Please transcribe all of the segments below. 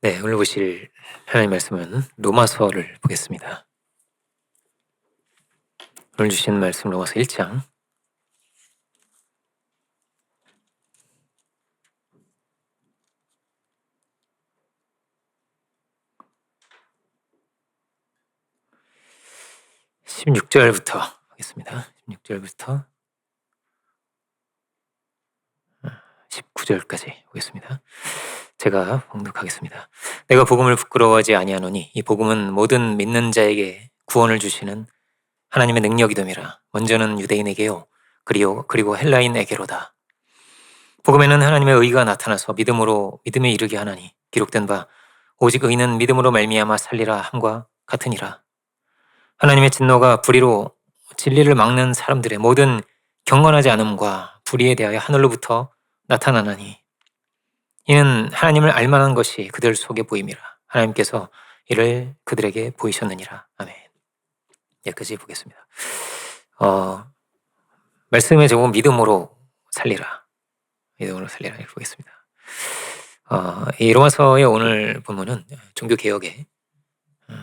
네, 오늘 보실 하나님 말씀은 로마서를 보겠습니다. 오늘 주신 말씀 로마서 1장 16절부터 보겠습니다. 16절부터 19절까지 보겠습니다. 제가 봉독하겠습니다. 내가 복음을 부끄러워하지 아니하노니 이 복음은 모든 믿는 자에게 구원을 주시는 하나님의 능력이됨이라. 먼저는 유대인에게요 그리고 헬라인에게로다. 복음에는 하나님의 의가 나타나서 믿음으로 믿음에 이르게 하나니 기록된 바 오직 의는 믿음으로 말미암아 살리라 함과 같으니라. 하나님의 진노가 불의로 진리를 막는 사람들의 모든 경건하지 않음과 불의에 대하여 하늘로부터 나타나나니 이는 하나님을 알만한 것이 그들 속에 보임이라. 하나님께서 이를 그들에게 보이셨느니라. 아멘. 여기까지 보겠습니다. 말씀의 제목은 믿음으로 살리라. 믿음으로 살리라. 이렇게 보겠습니다. 이 로마서의 오늘 본문은 종교개혁의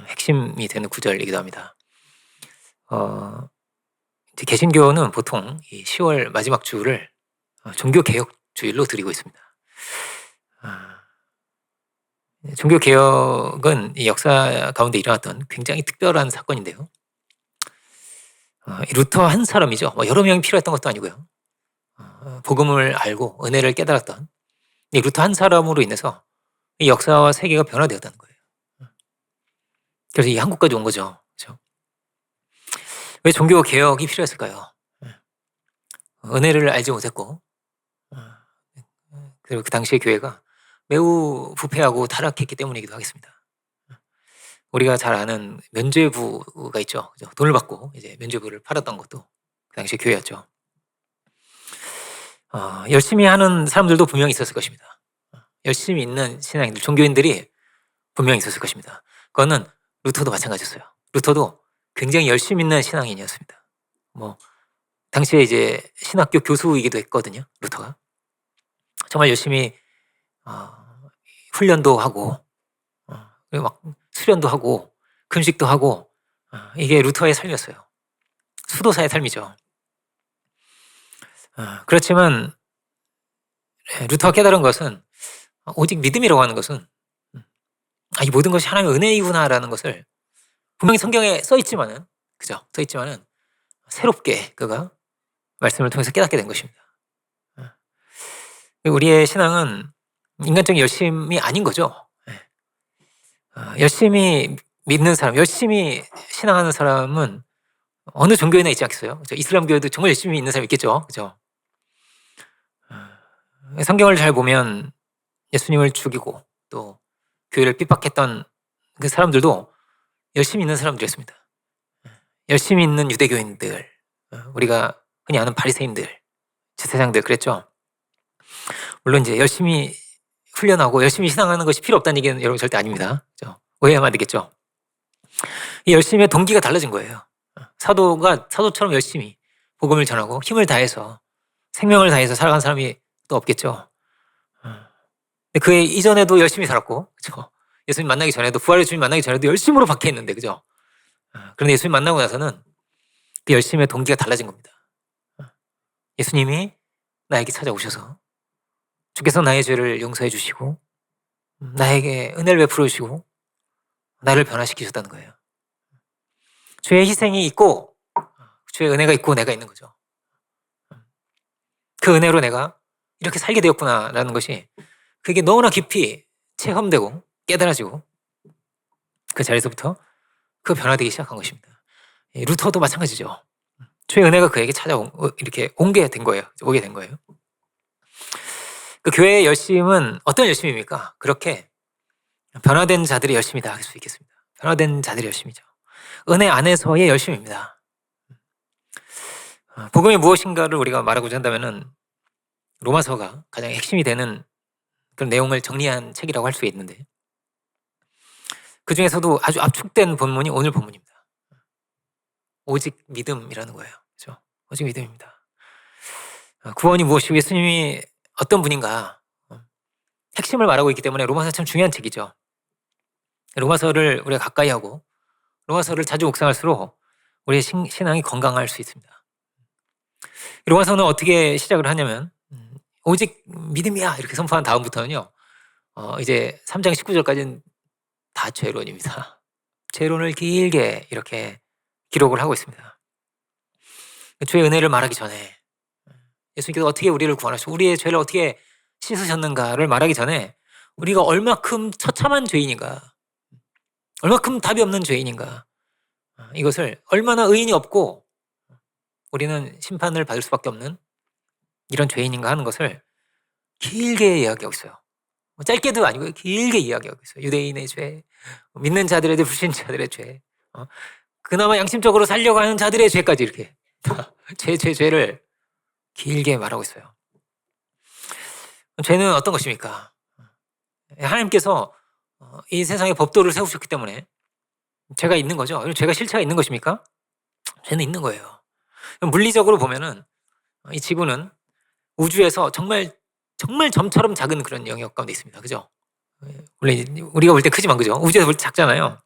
핵심이 되는 구절이기도 합니다. 이제 개신교는 보통 이 10월 마지막 주를 종교개혁 주일로 드리고 있습니다. 종교개혁은 이 역사 가운데 일어났던 굉장히 특별한 사건인데요. 루터 한 사람이죠. 여러 명이 필요했던 것도 아니고요. 복음을 알고 은혜를 깨달았던 이 루터 한 사람으로 인해서 이 역사와 세계가 변화되었다는 거예요. 그래서 이 한국까지 온 거죠. 그렇죠? 왜 종교 개혁이 필요했을까요? 은혜를 알지 못했고, 그리고 그 당시의 교회가 매우 부패하고 타락했기 때문이기도 하겠습니다. 우리가 잘 아는 면죄부가 있죠. 그죠? 돈을 받고 이제 면죄부를 팔았던 것도 그 당시의 교회였죠. 열심히 하는 사람들도 분명히 있었을 것입니다. 열심히 있는 신앙인들, 종교인들이 분명히 있었을 것입니다. 그거는 루터도 마찬가지였어요. 루터도 굉장히 열심히 있는 신앙인이었습니다. 당시에 이제 신학교 교수이기도 했거든요. 루터가 정말 열심히 훈련도 하고 그리고 막 수련도 하고 금식도 하고 이게 루터의 삶이었어요. 수도사의 삶이죠. 그렇지만 루터가 깨달은 것은 오직 믿음이라고 하는 것은 이 모든 것이 하나님의 은혜이구나라는 것을 분명히 성경에 써 있지만은 그죠? 써 있지만은 새롭게 그가 말씀을 통해서 깨닫게 된 것입니다. 우리의 신앙은 인간적인 열심이 아닌 거죠. 열심히 믿는 사람, 열심히 신앙하는 사람은 어느 종교에나 있지 않겠어요? 그죠? 이슬람교에도 정말 열심히 있는 사람이 있겠죠. 그죠? 성경을 잘 보면 예수님을 죽이고 또 교회를 핍박했던 그 사람들도 열심히 있는 사람들이었습니다. 열심히 있는 유대교인들, 우리가 흔히 아는 바리새인들, 제사장들 그랬죠. 물론 이제 열심히 훈련하고 열심히 신앙하는 것이 필요 없다는 얘기는 여러분 절대 아닙니다. 그죠? 오해하면 안 되겠죠. 이 열심의 동기가 달라진 거예요. 사도가 사도처럼 열심히 복음을 전하고 힘을 다해서 생명을 다해서 살아간 사람이 또 없겠죠. 그 이전에도 열심히 살았고, 그죠? 예수님 만나기 전에도 부활의 주님 만나기 전에도 열심으로 박해했는데, 그죠? 그런데 예수님 만나고 나서는 그 열심의 동기가 달라진 겁니다. 예수님이 나에게 찾아오셔서 주께서 나의 죄를 용서해 주시고 나에게 은혜를 베풀어 주시고 나를 변화시키셨다는 거예요. 주의 희생이 있고 주의 은혜가 있고 내가 있는 거죠. 그 은혜로 내가 이렇게 살게 되었구나라는 것이 그게 너무나 깊이 체험되고 깨달아지고 그 자리에서부터 그 변화되기 시작한 것입니다. 루터도 마찬가지죠. 주의 은혜가 그에게 이렇게 오게 된 거예요. 그 교회의 열심은 어떤 열심입니까? 그렇게 변화된 자들의 열심이다 할 수 있겠습니다. 변화된 자들의 열심이죠. 은혜 안에서의 열심입니다. 복음이 무엇인가를 우리가 말하고자 한다면은 로마서가 가장 핵심이 되는 그런 내용을 정리한 책이라고 할 수 있는데 그 중에서도 아주 압축된 본문이 오늘 본문입니다. 오직 믿음이라는 거예요. 그렇죠? 오직 믿음입니다. 구원이 무엇이고 예수님이 어떤 분인가 핵심을 말하고 있기 때문에 로마서 참 중요한 책이죠. 로마서를 우리가 가까이 하고 로마서를 자주 묵상할수록 우리의 신앙이 건강할 수 있습니다. 로마서는 어떻게 시작을 하냐면 오직 믿음이야 이렇게 선포한 다음부터는요. 이제 3장 19절까지는 다 죄론입니다. 죄론을 길게 이렇게 기록을 하고 있습니다. 주의 은혜를 말하기 전에 예수님께서 어떻게 우리를 구원하시고 우리의 죄를 어떻게 씻으셨는가를 말하기 전에 우리가 얼마큼 처참한 죄인인가, 얼마큼 답이 없는 죄인인가, 이것을 얼마나 의인이 없고 우리는 심판을 받을 수밖에 없는 이런 죄인인가 하는 것을 길게 이야기하고 있어요. 짧게도 아니고 길게 이야기하고 있어요. 유대인의 죄, 믿는 자들의 죄, 불신자들의 죄, 그나마 양심적으로 살려고 하는 자들의 죄까지 이렇게 죄를 길게 말하고 있어요. 죄는 어떤 것입니까? 하나님께서 이 세상에 법도를 세우셨기 때문에 죄가 있는 거죠. 죄가 실체가 있는 것입니까? 죄는 있는 거예요. 물리적으로 보면은 이 지구는 우주에서 정말 점처럼 작은 그런 영역 가운데 있습니다. 그죠? 원래 우리가 볼 때 크지만 그죠? 우주에서 볼 때 작잖아요.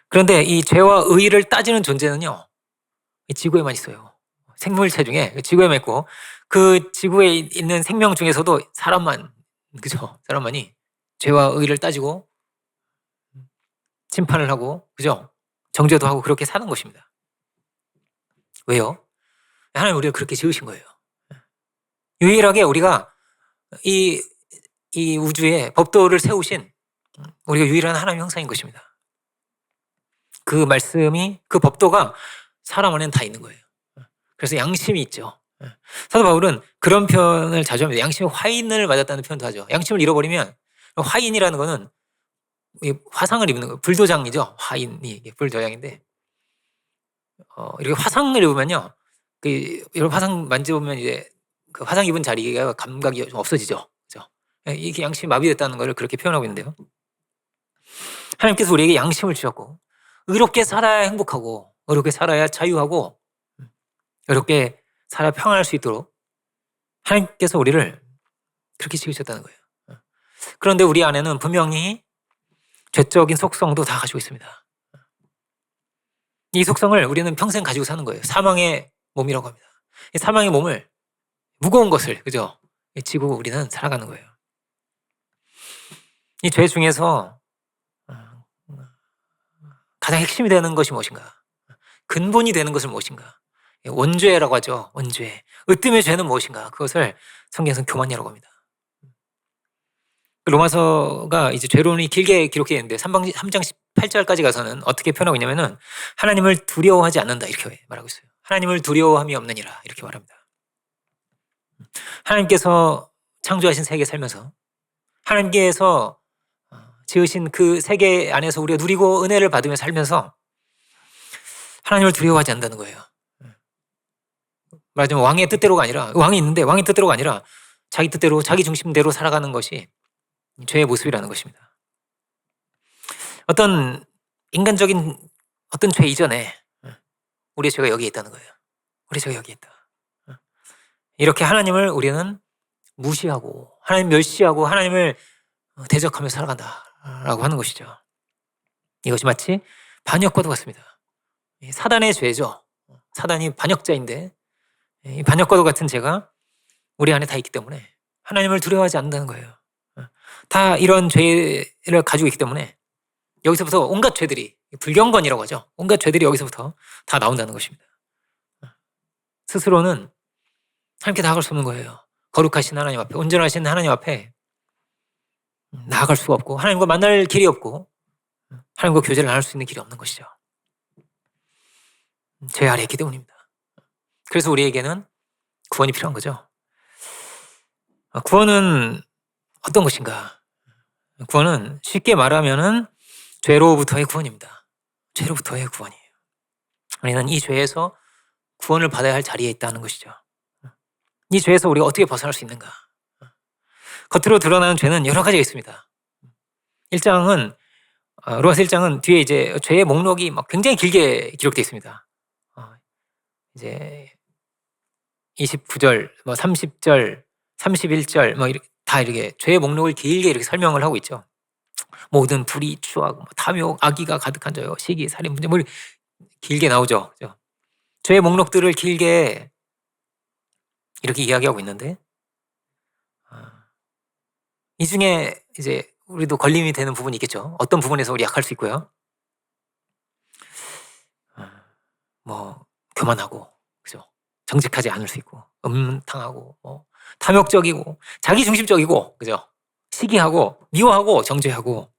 그런데 이 죄와 의를 따지는 존재는요, 이 지구에만 있어요. 생물체 중에 지구에만 있고 그 지구에 있는 생명 중에서도 사람만, 그죠? 사람만이 죄와 의를 따지고 심판을 하고, 그죠? 정죄도 하고 그렇게 사는 것입니다. 왜요? 하나님 우리를 그렇게 지으신 거예요. 유일하게 우리가 이 우주에 법도를 세우신 우리가 유일한 하나님의 형상인 것입니다. 그 말씀이, 그 법도가 사람 안에는 다 있는 거예요. 그래서 양심이 있죠. 사도 바울은 그런 표현을 자주 합니다. 양심이 화인을 맞았다는 표현도 하죠. 양심을 잃어버리면, 화인이라는 거는 화상을 입는 거예요. 불도장이죠. 화인이 불도장인데, 이렇게 화상을 입으면요, 이런 화상 만져보면 이제 그 화상 입은 자리가 감각이 좀 없어지죠. 그죠? 이게 양심이 마비됐다는 걸 그렇게 표현하고 있는데요. 하나님께서 우리에게 양심을 주셨고, 의롭게 살아야 행복하고, 의롭게 살아야 자유하고, 의롭게 살아야 평안할 수 있도록 하나님께서 우리를 그렇게 지으셨다는 거예요. 그런데 우리 안에는 분명히 죄적인 속성도 다 가지고 있습니다. 이 속성을 우리는 평생 가지고 사는 거예요. 사망의 몸이라고 합니다. 이 사망의 몸을, 무거운 것을, 그죠? 지고 우리는 살아가는 거예요. 이 죄 중에서 가장 핵심이 되는 것이 무엇인가? 근본이 되는 것은 무엇인가? 원죄라고 하죠. 원죄. 으뜸의 죄는 무엇인가? 그것을 성경에서는 교만이라고 합니다. 로마서가 이제 죄론이 길게 기록되어 있는데 3장 18절까지 가서는 어떻게 표현하고 있냐면은 하나님을 두려워하지 않는다 이렇게 말하고 있어요. 하나님을 두려워함이 없느니라 이렇게 말합니다. 하나님께서 창조하신 세계 살면서 하나님께서 지으신 그 세계 안에서 우리가 누리고 은혜를 받으며 살면서 하나님을 두려워하지 않는다는 거예요. 말하자면 왕의 뜻대로가 아니라, 왕이 있는데 왕의 뜻대로가 아니라 자기 뜻대로, 자기 중심대로 살아가는 것이 죄의 모습이라는 것입니다. 어떤 인간적인 어떤 죄 이전에 우리의 죄가 여기에 있다는 거예요. 우리의 죄가 여기에 있다. 이렇게 하나님을 우리는 무시하고 하나님 멸시하고 하나님을 대적하며 살아간다라고 하는 것이죠. 이것이 마치 반역과도 같습니다. 사단의 죄죠. 사단이 반역자인데 이 반역과도 같은 죄가 우리 안에 다 있기 때문에 하나님을 두려워하지 않는다는 거예요. 다 이런 죄를 가지고 있기 때문에 여기서부터 온갖 죄들이, 불경건이라고 하죠. 온갖 죄들이 여기서부터 다 나온다는 것입니다. 스스로는 하나님께 나아갈 수 없는 거예요. 거룩하신 하나님 앞에, 온전하신 하나님 앞에 나아갈 수가 없고 하나님과 만날 길이 없고 하나님과 교제를 나눌 수 있는 길이 없는 것이죠. 죄 아래 있기 때문입니다. 그래서 우리에게는 구원이 필요한 거죠. 구원은 어떤 것인가? 구원은 쉽게 말하면은 죄로부터의 구원입니다. 죄로부터의 구원이에요. 우리는 이 죄에서 구원을 받아야 할 자리에 있다는 것이죠. 이 죄에서 우리가 어떻게 벗어날 수 있는가? 겉으로 드러나는 죄는 여러 가지가 있습니다. 1장은 로마서 1장은 뒤에 이제 죄의 목록이 막 굉장히 길게 기록되어 있습니다. 이제 29절, 뭐 30절, 31절 뭐 이렇게 다 이렇게 죄의 목록을 길게 이렇게 설명을 하고 있죠. 모든 불의, 추악, 탐욕, 악의가 가득한 자요, 시기, 살인, 분쟁, 뭐 길게 나오죠. 그죠? 죄의 목록들을 길게 이렇게 이야기하고 있는데, 이 중에 이제 우리도 걸림이 되는 부분이 있겠죠. 어떤 부분에서 우리 약할 수 있고요. 뭐 교만하고, 그죠? 정직하지 않을 수 있고, 음탕하고, 탐욕적이고, 자기중심적이고, 그죠? 시기하고, 미워하고, 정죄하고,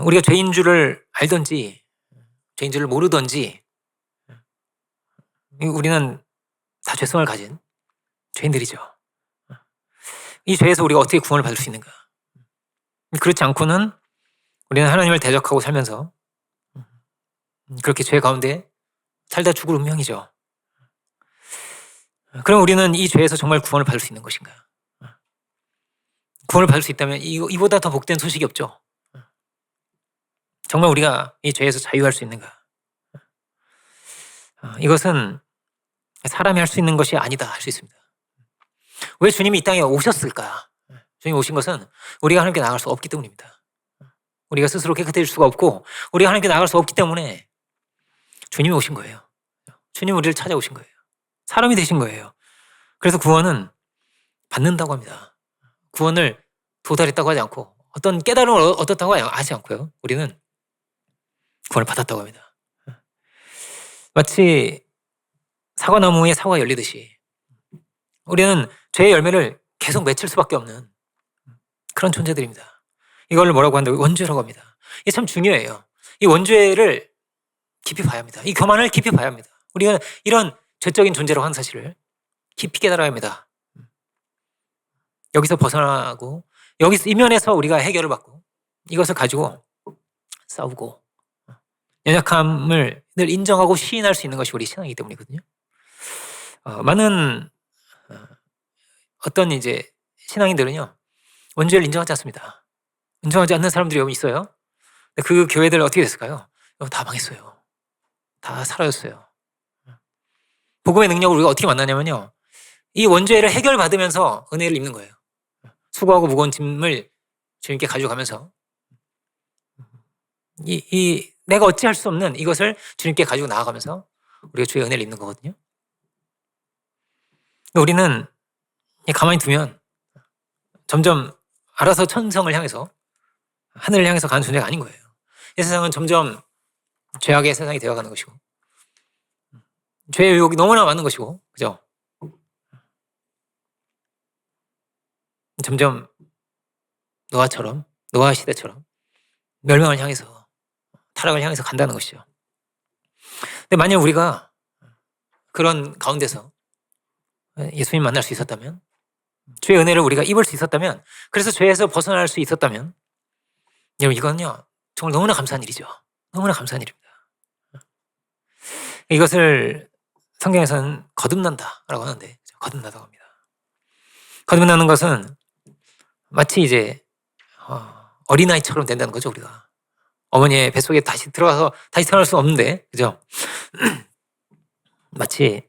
우리가 죄인 줄을 알든지, 죄인 줄을 모르든지, 우리는 다 죄성을 가진 죄인들이죠. 이 죄에서 우리가 어떻게 구원을 받을 수 있는가? 그렇지 않고는 우리는 하나님을 대적하고 살면서 그렇게 죄 가운데 살다 죽을 운명이죠. 그럼 우리는 이 죄에서 정말 구원을 받을 수 있는 것인가? 구원을 받을 수 있다면 이보다 더 복된 소식이 없죠. 정말 우리가 이 죄에서 자유할 수 있는가? 이것은 사람이 할 수 있는 것이 아니다 할 수 있습니다. 왜 주님이 이 땅에 오셨을까? 주님이 오신 것은 우리가 하나님께 나아갈 수 없기 때문입니다. 우리가 스스로 깨끗해질 수가 없고 우리가 하나님께 나아갈 수 없기 때문에 주님이 오신 거예요. 주님 우리를 찾아오신 거예요. 사람이 되신 거예요. 그래서 구원은 받는다고 합니다. 구원을 도달했다고 하지 않고 어떤 깨달음을 얻었다고 하지 않고요. 우리는 구원을 받았다고 합니다. 마치 사과나무에 사과가 열리듯이 우리는 죄의 열매를 계속 맺힐 수밖에 없는 그런 존재들입니다. 이걸 뭐라고 한다고? 원죄라고 합니다. 이게 참 중요해요. 이 원죄를 깊이 봐야 합니다. 이 교만을 깊이 봐야 합니다. 우리가 이런 죄적인 존재라고 하는 사실을 깊이 깨달아야 합니다. 여기서 벗어나고 여기서 이면에서 우리가 해결을 받고 이것을 가지고 싸우고 연약함을 늘 인정하고 시인할 수 있는 것이 우리 신앙이기 때문이거든요. 많은 어떤 이제 신앙인들은요 원죄를 인정하지 않습니다. 인정하지 않는 사람들이 여기 있어요. 그 교회들 어떻게 됐을까요? 다 망했어요. 다 사라졌어요. 복음의 능력을 우리가 어떻게 만나냐면요, 이 원죄를 해결받으면서 은혜를 입는 거예요. 수고하고 무거운 짐을 주님께 가져가면서 내가 어찌할 수 없는 이것을 주님께 가지고 나아가면서 우리가 주의 은혜를 입는 거거든요. 우리는 가만히 두면 점점 알아서 천성을 향해서 하늘을 향해서 가는 존재가 아닌 거예요. 이 세상은 점점 죄악의 세상이 되어가는 것이고 죄의 유혹이 너무나 많은 것이고, 그죠? 점점 노아 시대처럼 멸망을 향해서, 타락을 향해서 간다는 것이죠. 근데 만약 우리가 그런 가운데서 예수님 만날 수 있었다면, 주의 은혜를 우리가 입을 수 있었다면, 그래서 죄에서 벗어날 수 있었다면, 여러분 이건요 정말 너무나 감사한 일이죠. 너무나 감사한 일입니다. 이것을 성경에서는 거듭난다라고 하는데, 거듭나다고 합니다. 거듭나는 것은 마치 이제 어린아이처럼 된다는 거죠. 우리가 어머니의 뱃속에 다시 들어가서 다시 태어날 수 없는데, 그죠? 마치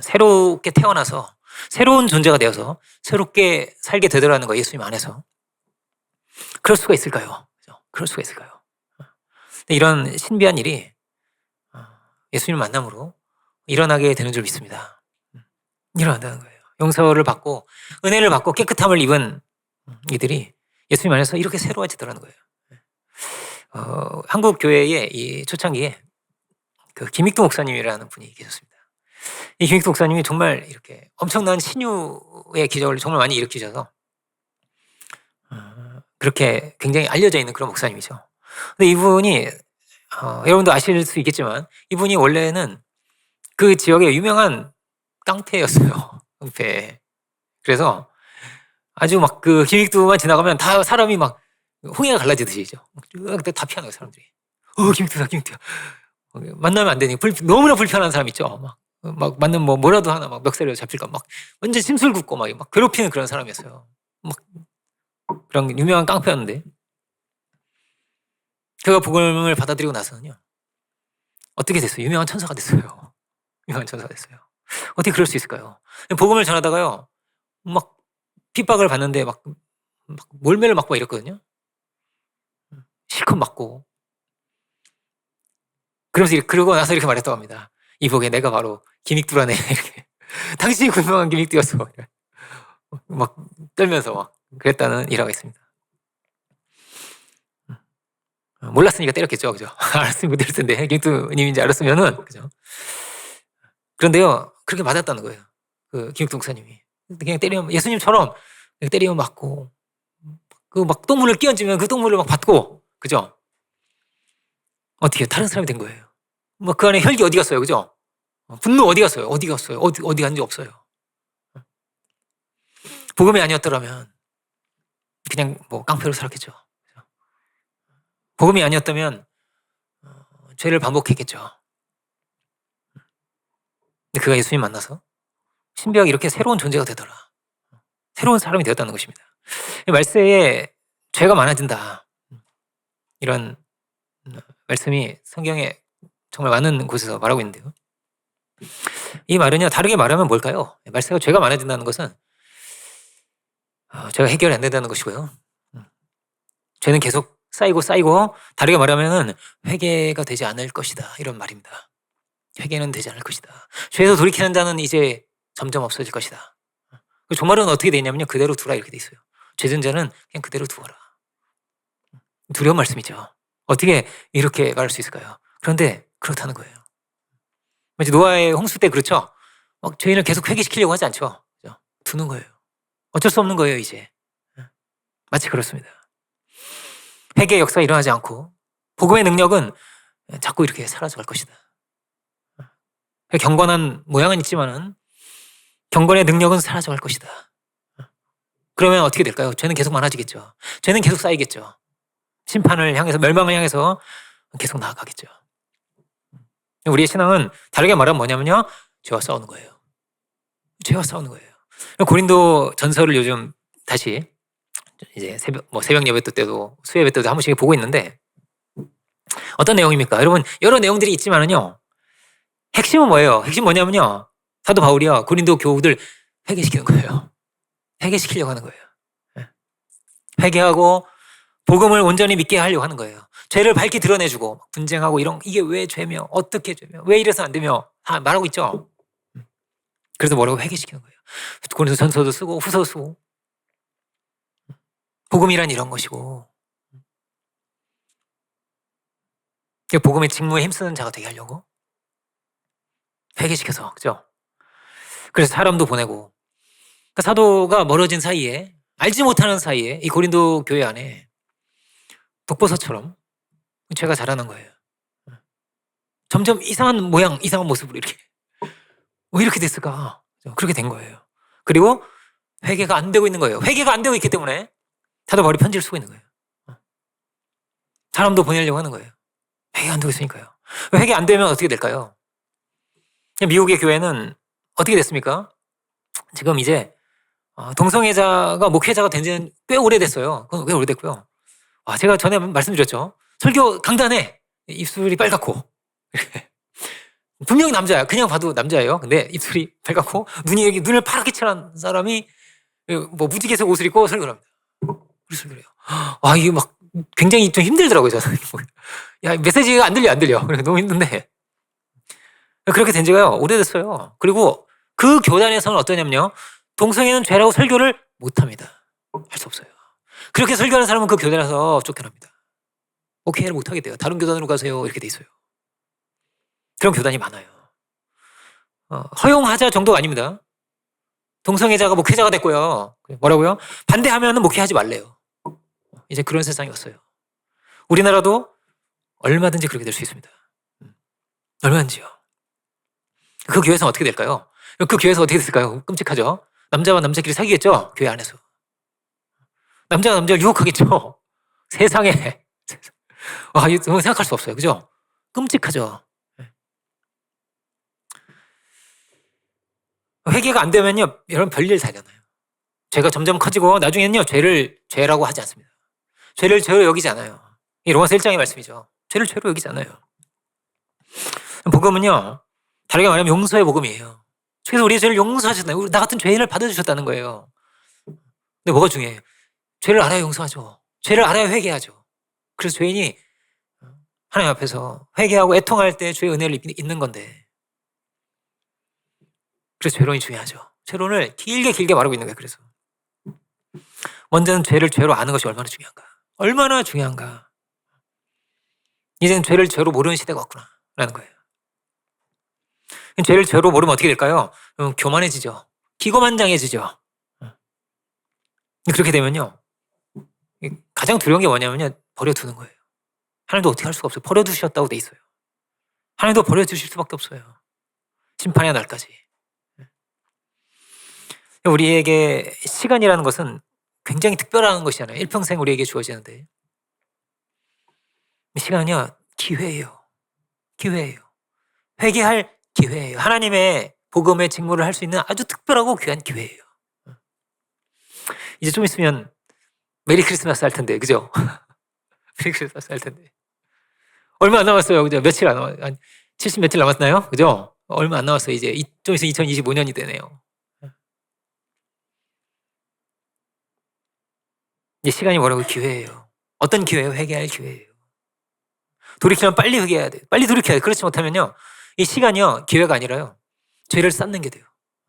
새롭게 태어나서 새로운 존재가 되어서 새롭게 살게 되더라는 거, 예수님 안에서. 그럴 수가 있을까요? 그죠? 그럴 수가 있을까요? 근데 이런 신비한 일이 예수님 만남으로 일어나게 되는 줄 믿습니다. 일어난다는 거예요. 용서를 받고 은혜를 받고 깨끗함을 입은 이들이 예수님 안에서 이렇게 새로워지더라는 거예요. 한국 교회의 이 초창기에 그 김익두 목사님이라는 분이 계셨습니다. 이 김익두 목사님이 정말 이렇게 엄청난 신유의 기적을 정말 많이 일으키셔서 그렇게 굉장히 알려져 있는 그런 목사님이죠. 근데 이분이 여러분도 아실 수 있겠지만 이분이 원래는 그 지역의 유명한 깡패였어요. 깡패. 그래서 아주 막 그 김익두만 지나가면 다 사람이 막 홍해가 갈라지듯이죠. 그때 다 피하는 거예요, 사람들이. 김익두다. 만나면 안 되니 너무나 불편한 사람 있죠. 막 만나면 뭐라도 하나 막 멱살이라도 잡힐까 막 완전 심술 굽고 막 괴롭히는 그런 사람이었어요. 막 그런 유명한 깡패였는데 그가 복음을 받아들이고 나서는요 어떻게 됐어요? 유명한 천사가 됐어요. 유명한 천사가 됐어요. 어떻게 그럴 수 있을까요? 복음을 전하다가요 막 핍박을 받는데 막 몰매를 맞고 이랬거든요. 실컷 맞고. 그러면서 그러고 나서 이렇게 말했다고 합니다. 이복에 내가 바로 기믹두라네. 이렇게. 당신이 분명한 기믹두였어. 막 떨면서 막 그랬다는 일화가 있습니다. 몰랐으니까 때렸겠죠, 그죠? 알았으면 못 때릴 텐데 기믹두님인지 알았으면은, 그죠? 그런데요, 그렇게 맞았다는 거예요. 그 김익두 목사님이 그냥 때리면 예수님처럼 때리면 맞고, 그 막 똥물을 끼얹으면 그 똥물을 막 받고, 그죠? 어떻게 다른 사람이 된 거예요. 막 그 안에 혈기 어디 갔어요, 그죠? 분노 어디 갔어요? 어디 갔어요? 어디 간지 없어요. 복음이 아니었더라면 그냥 뭐 깡패로 살았겠죠. 복음이 아니었다면 죄를 반복했겠죠. 근데 그가 예수님 만나서 신비하게 이렇게 새로운 존재가 되더라. 새로운 사람이 되었다는 것입니다. 말세에 죄가 많아진다. 이런 말씀이 성경에 정말 많은 곳에서 말하고 있는데요. 이 말은요, 다르게 말하면 뭘까요? 말세가 죄가 많아진다는 것은 죄가 해결이 안 된다는 것이고요. 죄는 계속 쌓이고 다르게 말하면은 회개가 되지 않을 것이다, 이런 말입니다. 회개는 되지 않을 것이다. 죄에서 돌이키는 자는 이제 점점 없어질 것이다. 종말은 어떻게 되냐면요, 그대로 두라 이렇게 돼 있어요. 죄진 자는 그냥 그대로 두어라. 두려운 말씀이죠. 어떻게 이렇게 말할 수 있을까요? 그런데 그렇다는 거예요. 마치 노아의 홍수 때 그렇죠? 막 죄인을 계속 회개시키려고 하지 않죠. 그죠? 두는 거예요. 어쩔 수 없는 거예요, 이제. 마치 그렇습니다. 회개의 역사가 일어나지 않고 복음의 능력은 자꾸 이렇게 사라져갈 것이다. 경건한 모양은 있지만은 경건의 능력은 사라져갈 것이다. 그러면 어떻게 될까요? 죄는 계속 많아지겠죠. 죄는 계속 쌓이겠죠. 심판을 향해서, 멸망을 향해서 계속 나아가겠죠. 우리의 신앙은 다르게 말하면 뭐냐면요, 죄와 싸우는 거예요. 죄와 싸우는 거예요. 고린도 전서를 요즘 다시 이제 새벽 예배 때도 수요 예배 때도 한 번씩 보고 있는데, 어떤 내용입니까? 여러분, 여러 내용들이 있지만은요, 핵심은 뭐예요? 핵심 뭐냐면요, 사도 바울이요, 고린도 교우들 회개시키는 거예요. 회개시키려고 하는 거예요. 회개하고 복음을 온전히 믿게 하려고 하는 거예요. 죄를 밝히 드러내주고 분쟁하고 이런, 이게 왜 죄며 어떻게 죄며 왜 이래서 안 되며 다 말하고 있죠. 그래서 뭐라고 회개시키는 거예요. 고린도 전서도 쓰고 후서도 쓰고. 복음이란 이런 것이고, 복음의 직무에 힘쓰는 자가 되게 하려고 회개시켜서, 그죠? 그래서 사람도 보내고, 그러니까 사도가 멀어진 사이에, 알지 못하는 사이에 이 고린도 교회 안에 독버섯처럼 죄가 자라는 거예요. 점점 이상한 모양, 이상한 모습으로 이렇게. 왜 이렇게 됐을까? 그렇게 된 거예요. 그리고 회개가 안 되고 있는 거예요. 회개가 안 되고 있기 때문에 사도 바울이 편지를 쓰고 있는 거예요. 사람도 보내려고 하는 거예요. 회개 안 되고 있으니까요. 회개 안 되면 어떻게 될까요? 미국의 교회는 어떻게 됐습니까? 지금 이제 동성애자가 목회자가 된 지는 꽤 오래됐어요. 그건 꽤 오래됐고요. 제가 전에 말씀드렸죠. 설교 강단에 입술이 빨갛고 분명히 남자야. 그냥 봐도 남자예요. 근데 입술이 빨갛고 눈이 여기 눈을 파랗게 칠한 사람이 뭐 무지개색 옷을 입고 설교를 합니다. 무슨 소리예요? 이게 막 굉장히 좀 힘들더라고요, 저는. 야, 메시지가 안 들려. 그래 너무 힘든데. 그렇게 된 지가요, 오래됐어요. 그리고 그 교단에서는 어떠냐면요, 동성애는 죄라고 설교를 못 합니다. 할 수 없어요. 그렇게 설교하는 사람은 그 교단에서 쫓겨납니다. 오케이를 못 하게 돼요. 다른 교단으로 가세요. 이렇게 돼 있어요. 그런 교단이 많아요. 허용하자 정도가 아닙니다. 동성애자가 목회자가 됐고요. 뭐라고요? 반대하면 목회하지 말래요. 이제 그런 세상이 왔어요. 우리나라도 얼마든지 그렇게 될 수 있습니다. 얼마든지요. 그 교회에서는 어떻게 될까요? 그 교회에서 어떻게 됐을까요? 끔찍하죠? 남자와 남자끼리 사귀겠죠? 교회 안에서. 남자가 남자를 유혹하겠죠? 세상에. 이거 생각할 수 없어요. 그죠? 끔찍하죠? 회개가 안 되면요, 여러분 별일 다잖아요. 죄가 점점 커지고 나중에는요, 죄를 죄라고 하지 않습니다. 죄를 죄로 여기지 않아요. 이 로마서 1장의 말씀이죠. 죄를 죄로 여기지 않아요. 복음은요, 다르게 말하면 용서의 복음이에요. 그래서 우리의 죄를 용서하셨나요? 나 같은 죄인을 받아주셨다는 거예요. 근데 뭐가 중요해요? 죄를 알아야 용서하죠. 죄를 알아야 회개하죠. 그래서 죄인이 하나님 앞에서 회개하고 애통할 때 주의 은혜를 입는 건데, 그래서 죄론이 중요하죠. 죄론을 길게 말하고 있는 거예요. 그래서 먼저는 죄를 죄로 아는 것이 얼마나 중요한가. 얼마나 중요한가. 이제는 죄를 죄로 모르는 시대가 왔구나라는 거예요. 죄를 죄로 모르면 어떻게 될까요? 교만해지죠. 기고만장해지죠. 그렇게 되면요, 가장 두려운 게 뭐냐면요, 버려두는 거예요. 하나님도 어떻게 할 수가 없어요. 버려두셨다고 돼 있어요. 하나님도 버려두실 수밖에 없어요. 심판의 날까지. 우리에게 시간이라는 것은 굉장히 특별한 것이잖아요. 일평생 우리에게 주어지는데, 시간은요, 기회예요. 기회예요. 회개할 기회예요. 하나님의 복음의 직무를 할 수 있는 아주 특별하고 귀한 기회예요. 이제 좀 있으면 메리 크리스마스 할 텐데, 그죠? 메리 크리스마스 할 텐데. 얼마 안 남았어요. 그죠? 며칠 안 남았어요. 한 70 며칠 남았나요? 그죠? 얼마 안 남았어요. 이제 좀 있으면 2025년이 되네요. 이제 시간이 뭐라고? 기회예요. 어떤 기회예요? 회개할 기회예요. 돌이키면 빨리 회개해야 돼요. 빨리 돌이켜야 돼요. 그렇지 못하면요, 이 시간이요, 기회가 아니라요, 죄를 쌓는 게 돼요.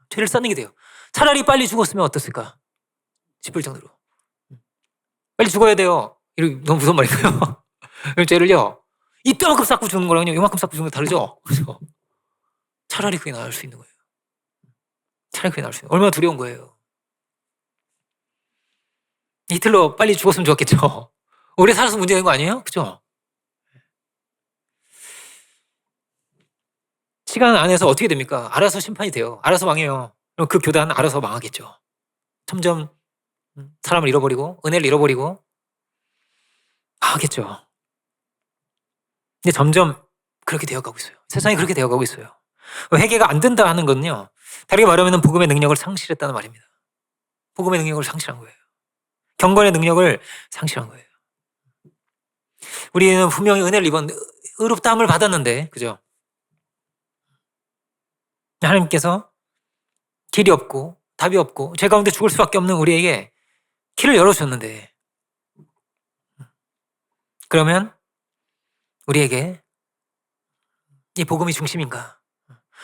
죄를 쌓는 게 돼요. 차라리 빨리 죽었으면 어땠을까 싶을 정도로. 빨리 죽어야 돼요. 이거 너무 무서운 말이고요. 그럼 죄를요, 이때만큼 쌓고 죽는 거랑요, 이만큼 쌓고 죽는 거 다르죠? 그죠? 차라리 그게 나을 수 있는 거예요. 차라리 그게 나을 수 있는 거예요. 얼마나 두려운 거예요. 히틀러 빨리 죽었으면 좋았겠죠. 오래 살아서 문제된 거 아니에요? 그죠? 시간 안에서 어떻게 됩니까? 알아서 심판이 돼요. 알아서 망해요. 그럼 그 교단 알아서 망하겠죠. 점점 사람을 잃어버리고 은혜를 잃어버리고 망하겠죠. 근데 점점 그렇게 되어가고 있어요. 세상이 그렇게 되어가고 있어요. 회개가 안 된다 하는 건요, 다르게 말하면 복음의 능력을 상실했다는 말입니다. 복음의 능력을 상실한 거예요. 경건의 능력을 상실한 거예요. 우리는 분명히 은혜를 입은 의롭다함을 받았는데, 그죠? 하나님께서 길이 없고 답이 없고 죄 가운데 죽을 수밖에 없는 우리에게 길을 열어주셨는데, 그러면 우리에게 이 복음이 중심인가?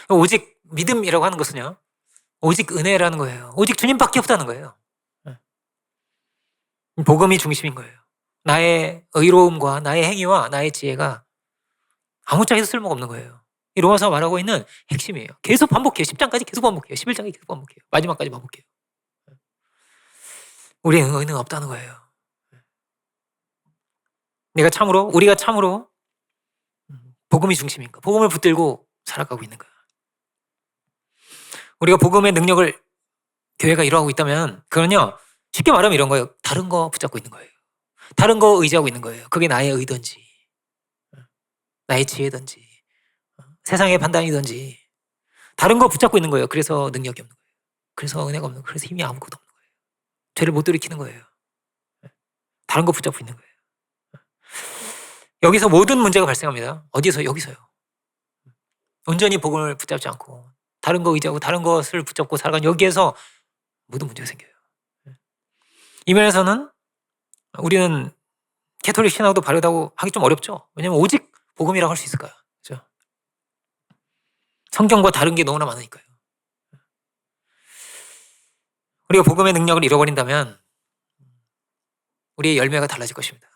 오직 믿음이라고 하는 것은요, 오직 은혜라는 거예요. 오직 주님밖에 없다는 거예요. 복음이 중심인 거예요. 나의 의로움과 나의 행위와 나의 지혜가 아무짝에도 쓸모가 없는 거예요. 이 로마서 말하고 있는 핵심이에요. 계속 반복해요. 10장까지 계속 반복해요. 11장까지 계속 반복해요. 마지막까지 반복해요. 우리의 의는 없다는 거예요. 우리가 참으로 복음이 중심인가? 복음을 붙들고 살아가고 있는가? 우리가 복음의 능력을 교회가 이루어가고 있다면, 그건요, 쉽게 말하면 이런 거예요. 다른 거 붙잡고 있는 거예요. 다른 거 의지하고 있는 거예요. 그게 나의 의든지, 나의 지혜든지, 세상의 판단이든지, 다른 거 붙잡고 있는 거예요. 그래서 능력이 없는 거예요. 그래서 은혜가 없는 거예요. 그래서 힘이 아무것도 없는 거예요. 죄를 못 돌이키는 거예요. 다른 거 붙잡고 있는 거예요. 여기서 모든 문제가 발생합니다. 어디서? 여기서요. 온전히 복음을 붙잡지 않고 다른 거 의지하고 다른 것을 붙잡고 살아간 여기에서 모든 문제가 생겨요. 이 면에서는 우리는 캐톨릭 신학도 바르다고 하기 좀 어렵죠. 왜냐하면 오직 복음이라고 할 수 있을까요? 그렇죠? 성경과 다른 게 너무나 많으니까요. 우리가 복음의 능력을 잃어버린다면 우리의 열매가 달라질 것입니다.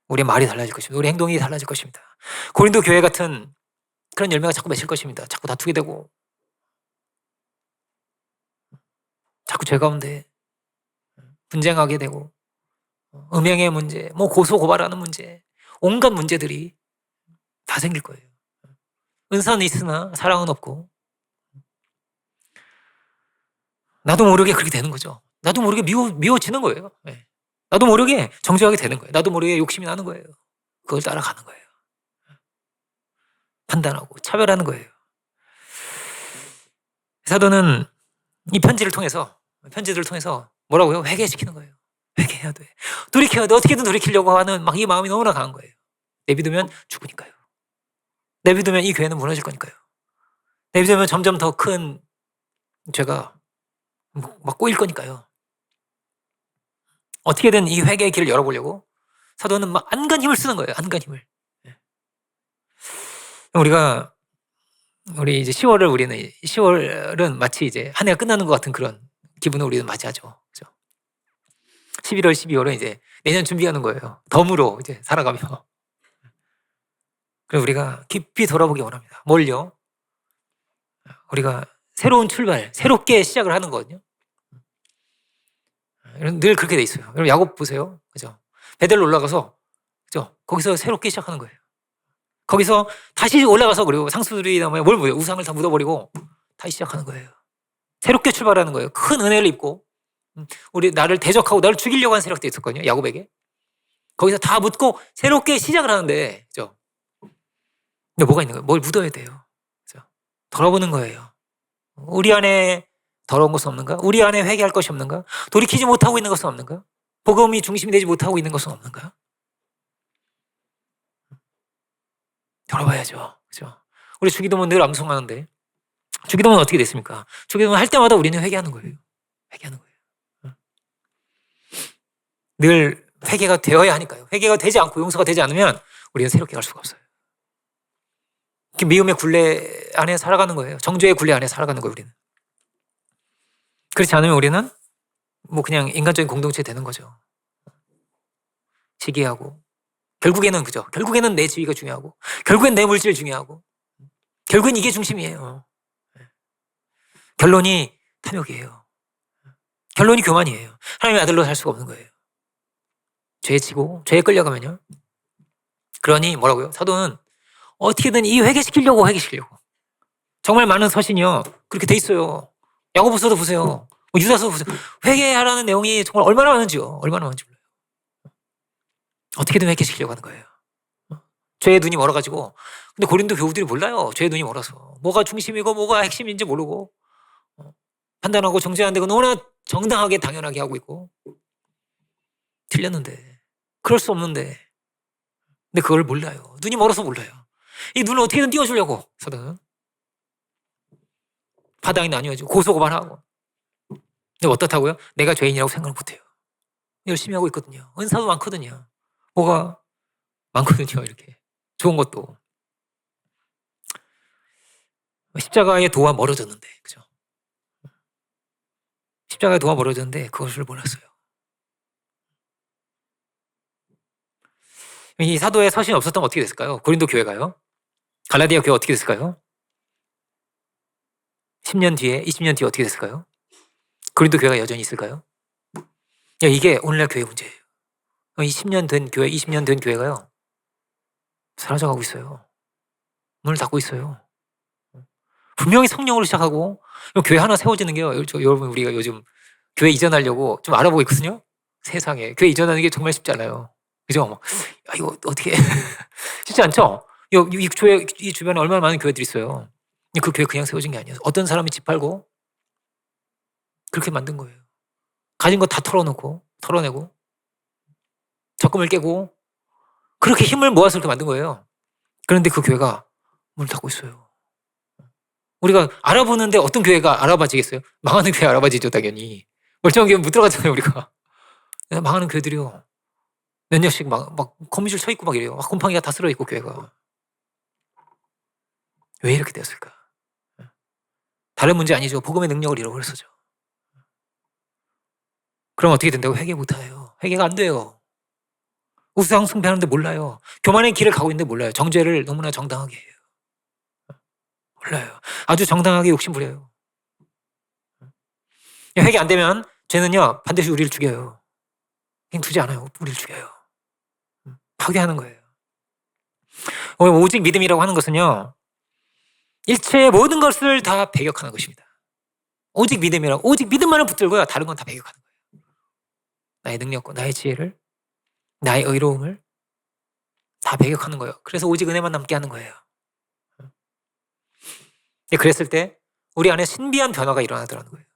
우리의 말이 달라질 것입니다. 우리의 행동이 달라질 것입니다. 고린도 교회 같은 그런 열매가 자꾸 맺힐 것입니다. 자꾸 다투게 되고, 자꾸 죄 가운데 분쟁하게 되고, 음행의 문제, 고소 고발하는 문제, 온갖 문제들이 다 생길 거예요. 은사는 있으나 사랑은 없고, 나도 모르게 그렇게 되는 거죠. 나도 모르게 미워지는 거예요. 네. 나도 모르게 정죄하게 되는 거예요. 나도 모르게 욕심이 나는 거예요. 그걸 따라가는 거예요. 판단하고 차별하는 거예요. 사도는 이 편지들을 통해서 뭐라고요? 회개시키는 거예요. 회개해야 돼. 돌이켜야 돼. 어떻게든 돌이키려고 하는 막 이 마음이 너무나 강한 거예요. 내비두면 죽으니까요. 내비두면 이 교회는 무너질 거니까요. 내비두면 점점 더 큰 죄가 막 꼬일 거니까요. 어떻게든 이 회개의 길을 열어보려고 사도는 막 안간 힘을 쓰는 거예요. 안간 힘을. 우리가 우리 이제 10월을 우리는 10월은 마치 이제 한 해가 끝나는 것 같은 그런 기분을 우리는 맞이하죠. 그죠? 11월, 12월은 이제 내년 준비하는 거예요. 덤으로 이제 살아가며. 그래서 우리가 깊이 돌아보기 원합니다. 뭘요? 우리가 새로운 출발, 새롭게 시작을 하는 거거든요. 늘 그렇게 돼 있어요. 여러분 야곱 보세요. 그죠? 베델로 올라가서 그죠? 거기서 새롭게 시작하는 거예요. 거기서 다시 올라가서 그리고 상수들이나 뭘 뭐예요? 우상을 다 묻어버리고 다시 시작하는 거예요. 새롭게 출발하는 거예요. 큰 은혜를 입고 우리 나를 대적하고 나를 죽이려고 하는 세력도 있었거든요. 야곱에게. 거기서 다 묻고 새롭게 시작을 하는데 그죠? 근데 뭐가 있는 거예요? 뭘 묻어야 돼요. 그죠? 돌아보는 거예요. 우리 안에 더러운 것은 없는가? 우리 안에 회개할 것이 없는가? 돌이키지 못하고 있는 것은 없는가? 복음이 중심이 되지 못하고 있는 것은 없는가? 돌아봐야죠. 그죠? 우리 주기도문 늘 암송하는데 주기도문 어떻게 됐습니까? 주기도문 할 때마다 우리는 회개하는 거예요. 회개하는 거예요. 늘 회개가 되어야 하니까요. 회개가 되지 않고 용서가 되지 않으면 우리는 새롭게 갈 수가 없어요. 미움의 굴레 안에 살아가는 거예요. 정죄의 굴레 안에 살아가는 거예요. 우리는. 그렇지 않으면 우리는 뭐 그냥 인간적인 공동체 되는 거죠. 시기하고 결국에는 그죠. 결국에는 내 지위가 중요하고 결국엔 내 물질이 중요하고 결국엔 이게 중심이에요. 결론이 탐욕이에요. 결론이 교만이에요. 하나님의 아들로 살 수가 없는 거예요. 죄에 치고 죄에 끌려가면요. 그러니 뭐라고요? 사도는 어떻게든 이 회개시키려고 정말 많은 서신이요. 그렇게 돼 있어요. 야고보서도 보세요. 유다서도 보세요. 회개하라는 내용이 정말 얼마나 많은지요. 얼마나 많은지 몰라요. 어떻게든 회개시키려고 하는 거예요. 죄의 눈이 멀어가지고. 근데 고린도 교우들이 몰라요. 죄의 눈이 멀어서. 뭐가 중심이고 뭐가 핵심인지 모르고 판단하고 정죄하는데 너무나 정당하게 당연하게 하고 있고 틀렸는데 그럴 수 없는데 근데 그걸 몰라요. 눈이 멀어서 몰라요. 이 눈을 어떻게든 띄워주려고 사도는 파당이 나뉘어지고 고소고발하고 근데 어떻다고요? 내가 죄인이라고 생각을 못해요. 열심히 하고 있거든요. 은사도 많거든요. 뭐가 많거든요. 이렇게 좋은 것도 십자가의 도와 멀어졌는데 그죠? 십자가의 도와 멀어졌는데 그것을 몰랐어요. 이 사도의 서신이 없었다면 어떻게 됐을까요? 고린도 교회가요? 갈라디아 교회 어떻게 됐을까요? 10년 뒤에 20년 뒤에 어떻게 됐을까요? 고린도 교회가 여전히 있을까요? 이게 오늘날 교회 문제예요. 이 10년 된 교회, 20년 된 교회가요. 사라져가고 있어요. 문을 닫고 있어요. 분명히 성령으로 시작하고 교회 하나 세워지는 게요. 여러분 우리가 요즘 교회 이전하려고 좀 알아보고 있거든요. 세상에 교회 이전하는 게 정말 쉽지 않아요. 그죠? 막, 이거 어떻게 쉽지 않죠? 이 주변에 얼마나 많은 교회들이 있어요. 그 교회 그냥 세워진 게 아니에요. 어떤 사람이 집 팔고 그렇게 만든 거예요. 가진 거 다 털어내고 적금을 깨고 그렇게 힘을 모아서 이렇게 만든 거예요. 그런데 그 교회가 문을 닫고 있어요. 우리가 알아보는데 어떤 교회가 알아봐지겠어요? 망하는 교회 알아봐지죠, 당연히. 멀쩡한 교회 못 들어가잖아요, 우리가. 망하는 교회들이요. 몇 년씩 막 거미줄 쳐 있고 막 이래요. 막 곰팡이가 다 쓸어 있고 교회가. 왜 이렇게 되었을까? 다른 문제 아니죠. 복음의 능력을 잃어버렸어죠. 그럼 어떻게 된다고? 회개 못해요. 회개가 안 돼요. 우상 숭배하는데 몰라요. 교만의 길을 가고 있는데 몰라요. 정죄를 너무나 정당하게 해요. 몰라요. 아주 정당하게 욕심 부려요. 회개 안 되면 죄는요 반드시 우리를 죽여요. 그냥 두지 않아요. 우리를 죽여요. 파괴하는 거예요. 오직 믿음이라고 하는 것은요 일체의 모든 것을 다 배격하는 것입니다. 오직 믿음이라고 오직 믿음만을 붙들고요 다른 건 다 배격하는 거예요. 나의 능력과 나의 지혜를 나의 의로움을 다 배격하는 거예요. 그래서 오직 은혜만 남게 하는 거예요. 그랬을 때 우리 안에 신비한 변화가 일어나더라는 거예요.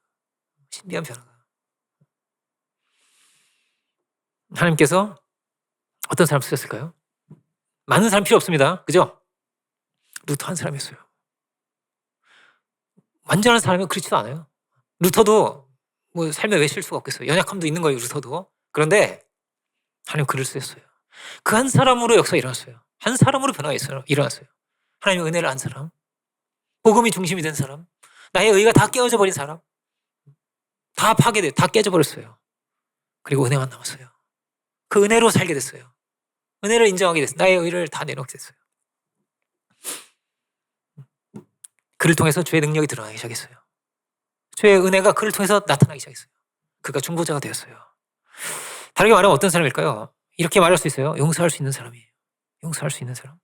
신비한 변화가. 하나님께서 어떤 사람 쓰셨을까요? 많은 사람 필요 없습니다. 그죠? 루터 한 사람이었어요. 완전한 사람은 그렇지도 않아요. 루터도 뭐 삶에 왜 실수가 없겠어요. 연약함도 있는 거예요. 루터도. 그런데 하나님 글을 쓰셨어요. 그 한 사람으로 역사가 일어났어요. 한 사람으로 변화가 일어났어요. 하나님의 은혜를 안 사람, 복음이 중심이 된 사람, 나의 의가 다 깨어져 버린 사람, 다 파괴돼, 다 깨져버렸어요. 그리고 은혜만 남았어요. 그 은혜로 살게 됐어요. 은혜를 인정하게 됐어요. 나의 의를 다 내놓게 됐어요. 그를 통해서 주의 능력이 드러나기 시작했어요. 주의 은혜가 그를 통해서 나타나기 시작했어요. 그가 중보자가 되었어요. 다르게 말하면 어떤 사람일까요? 이렇게 말할 수 있어요. 용서할 수 있는 사람이에요. 용서할 수 있는 사람.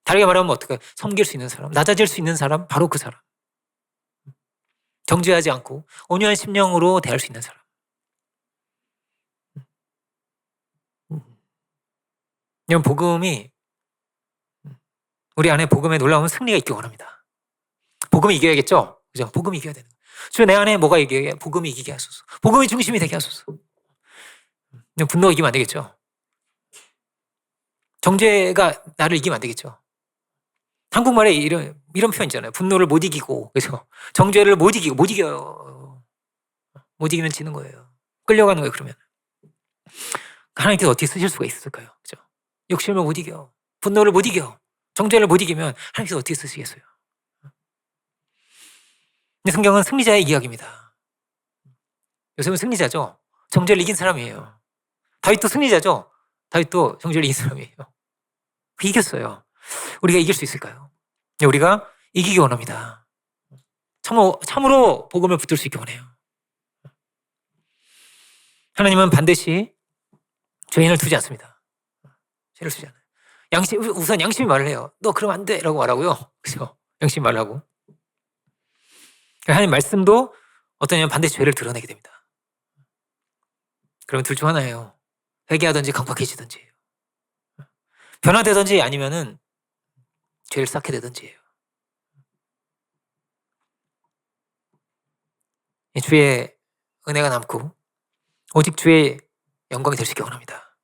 다르게 말하면 어떨까요? 섬길 수 있는 사람, 낮아질 수 있는 사람, 바로 그 사람. 정죄하지 않고 온유한 심령으로 대할 수 있는 사람. 이런 복음이, 우리 안에 복음에 놀라운 승리가 있기 원합니다. 복음이 이겨야겠죠? 그죠? 복음이 이겨야 되는 거예요. 주 내 안에 뭐가 이겨야? 복음이 이기게 하소서. 복음이 중심이 되게 하소서. 분노가 이기면 안 되겠죠? 정죄가 나를 이기면 안 되겠죠? 한국말에 이런 표현 있잖아요. 분노를 못 이기고, 그래서 정죄를 못 이기고, 못 이겨요. 못 이기면 지는 거예요. 끌려가는 거예요, 그러면. 하나님께서 어떻게 쓰실 수가 있을까요? 그죠? 욕심을 못 이겨. 분노를 못 이겨. 정죄를 못 이기면 하나님께서 어떻게 쓰시겠어요? 근데 성경은 승리자의 이야기입니다. 요셉은 승리자죠? 정죄를 이긴 사람이에요. 다윗도 승리자죠? 다윗도 정죄를 이긴 사람이에요. 이겼어요. 우리가 이길 수 있을까요? 우리가 이기기 원합니다. 참으로 복음을 붙들 수 있기 원해요. 하나님은 반드시 죄인을 두지 않습니다. 죄를 두지 않아요. 우선 양심이 말을 해요. 너 그러면 안 돼! 라고 말하고요. 그죠? 양심이 말을 하고. 하나님 말씀도 어떠냐면 반드시 죄를 드러내게 됩니다. 그러면 둘 중 하나예요. 회개하든지 강팍해지든지. 변화되든지 아니면은 죄를 쌓게 되든지예요. 주의 은혜가 남고 오직 주의 영광이 될 수 있기 원합니다.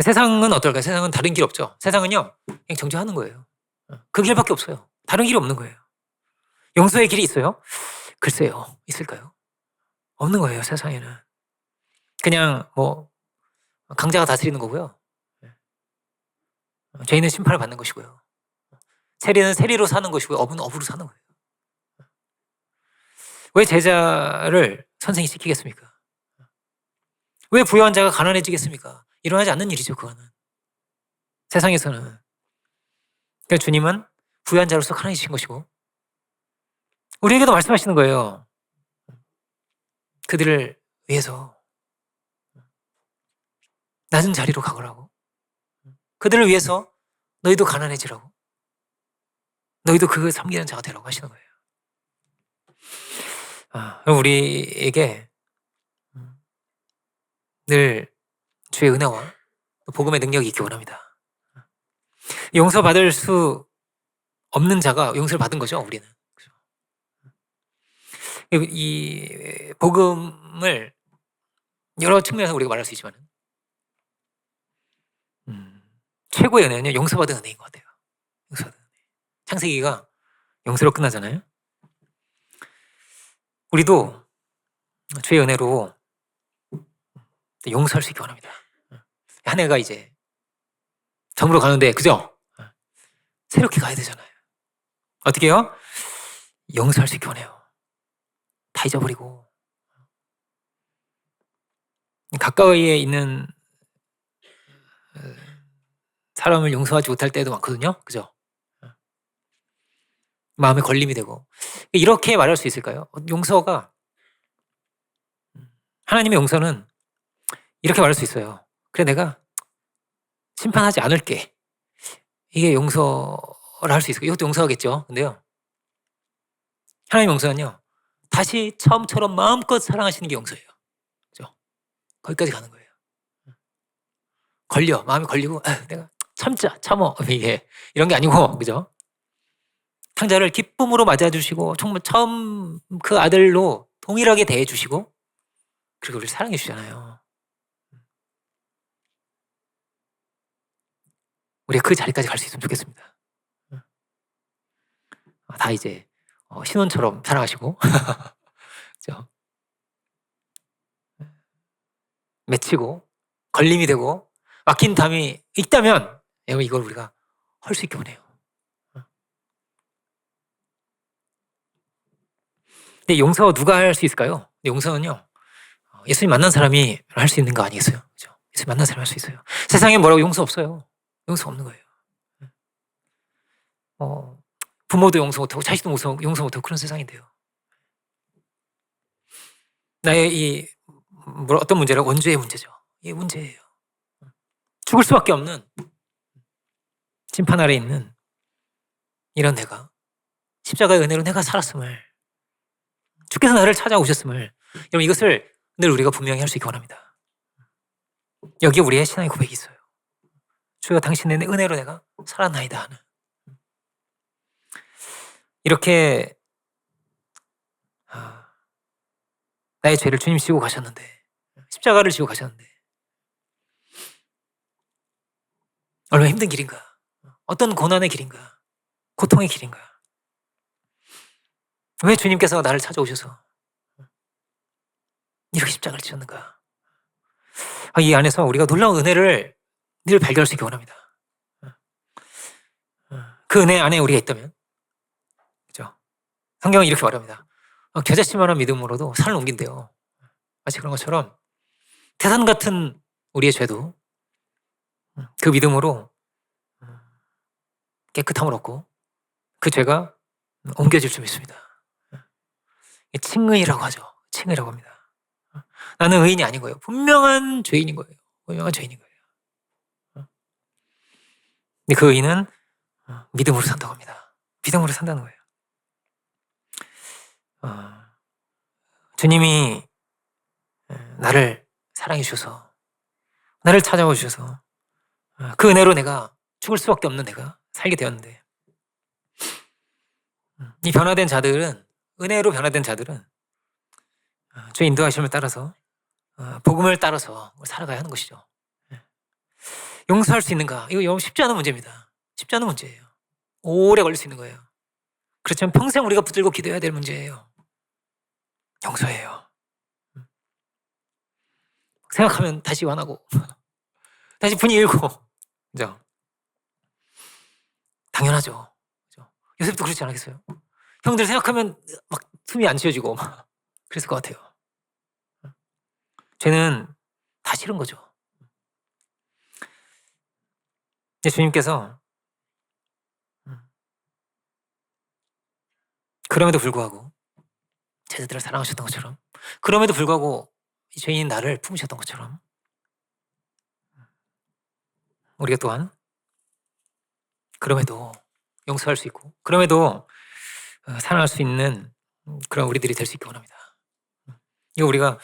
세상은 어떨까요? 세상은 다른 길 없죠. 세상은요, 그냥 정죄하는 거예요. 그 길밖에 없어요. 다른 길이 없는 거예요. 용서의 길이 있어요? 글쎄요, 있을까요? 없는 거예요, 세상에는. 그냥 강자가 다스리는 거고요. 죄인은 심판을 받는 것이고요. 세리는 세리로 사는 것이고요. 어부는 어부로 사는 거예요. 왜 제자를 선생이 시키겠습니까? 왜 부유한 자가 가난해지겠습니까? 일어나지 않는 일이죠, 그거는. 세상에서는. 그러니까 주님은 부유한 자로서 가난해지신 것이고 우리에게도 말씀하시는 거예요. 그들을 위해서 낮은 자리로 가거라고. 그들을 위해서 너희도 가난해지라고. 너희도 그 섬기는 자가 되라고 하시는 거예요. 우리에게 늘 주의 은혜와 복음의 능력이 있기 원합니다. 용서받을 수 없는 자가 용서를 받은 거죠, 우리는. 이 복음을 여러 측면에서 우리가 말할 수 있지만 최고의 은혜는요, 용서받은 은혜인 것 같아요. 용서받은 은혜. 창세기가 용서로 끝나잖아요. 우리도 주의 은혜로 용서할 수 있기 원합니다. 한 해가 이제 저물어 가는데, 그죠? 새롭게 가야 되잖아요. 어떻게 해요? 용서할 수 있기 원해요. 다 잊어버리고. 가까이에 있는 사람을 용서하지 못할 때도 많거든요. 그죠? 마음에 걸림이 되고. 이렇게 말할 수 있을까요? 용서가, 하나님의 용서는 이렇게 말할 수 있어요. 그래, 내가 심판하지 않을게. 이게 용서를 할 수 있어요. 이것도 용서하겠죠. 근데요, 하나님 용서는요, 다시 처음처럼 마음껏 사랑하시는 게 용서예요. 그죠? 거기까지 가는 거예요. 마음이 걸리고, 내가 참어. 이게, 이런 게 아니고, 그죠? 탕자를 기쁨으로 맞아주시고, 정말 처음 그 아들로 동일하게 대해주시고, 그리고 우리를 사랑해 주잖아요. 우리가 그 자리까지 갈 수 있으면 좋겠습니다. 다 이제 신혼처럼 사랑하시고 그죠? 맺히고 걸림이 되고 막힌 담이 있다면 여러분 이걸 우리가 할 수 있게 원해요. 근데 용서 누가 할 수 있을까요? 용서는요, 예수님 만난 사람이 할 수 있는 거 아니겠어요? 그죠? 예수님 만난 사람이 할 수 있어요. 세상에 뭐라고 용서 없어요. 용서 없는 거예요. 부모도 용서 못하고 자식도 용서 못하고 그런 세상인데요. 나의 이 어떤 문제라고? 원죄의 문제죠. 이게 문제예요. 죽을 수밖에 없는 심판 아래 있는 이런 내가 십자가의 은혜로 내가 살았음을, 주께서 나를 찾아오셨음을, 여러분 이것을 늘 우리가 분명히 할 수 있기 원합니다. 여기에 우리의 신앙의 고백이 있어요. 주여 당신의 은혜로 내가 살았나이다 하는, 이렇게 나의 죄를 주님 지고 가셨는데, 십자가를 지고 가셨는데 얼마나 힘든 길인가, 어떤 고난의 길인가, 고통의 길인가. 왜 주님께서 나를 찾아오셔서 이렇게 십자가를 지셨는가. 이 안에서 우리가 놀라운 은혜를 늘 발견할 수 있기 원합니다. 그 은혜 안에 우리가 있다면, 그죠? 성경은 이렇게 말합니다. 겨자씨만한 믿음으로도 산을 옮긴대요. 마치 그런 것처럼 태산 같은 우리의 죄도 그 믿음으로 깨끗함을 얻고 그 죄가 옮겨질 수 있습니다. 칭의라고 하죠. 칭의라고 합니다. 나는 의인이 아닌 거예요. 분명한 죄인인 거예요. 분명한 죄인인 거예요. 근데 그 의인은 믿음으로 산다고 합니다. 믿음으로 산다는 거예요. 주님이 나를 사랑해 주셔서, 나를 찾아와 주셔서 그 은혜로 내가 죽을 수밖에 없는 내가 살게 되었는데, 이 변화된 자들은, 은혜로 변화된 자들은 주의 인도하심을 따라서, 복음을 따라서 살아가야 하는 것이죠. 용서할 수 있는가? 이거 쉽지 않은 문제입니다. 쉽지 않은 문제예요. 오래 걸릴 수 있는 거예요. 그렇지만 평생 우리가 붙들고 기도해야 될 문제예요. 용서예요. 생각하면 다시 화나고 다시 분이 일고, 그죠? 당연하죠. 그죠? 요셉도 그렇지 않겠어요? 형들 생각하면 막 숨이 안 쉬어지고 막 그랬을 것 같아요. 죄는 다 싫은 거죠. 주님께서 그럼에도 불구하고 제자들을 사랑하셨던 것처럼, 그럼에도 불구하고 이 죄인인 나를 품으셨던 것처럼 우리가 또한 그럼에도 용서할 수 있고, 그럼에도 사랑할 수 있는 그런 우리들이 될 수 있기 원합니다. 이거 우리가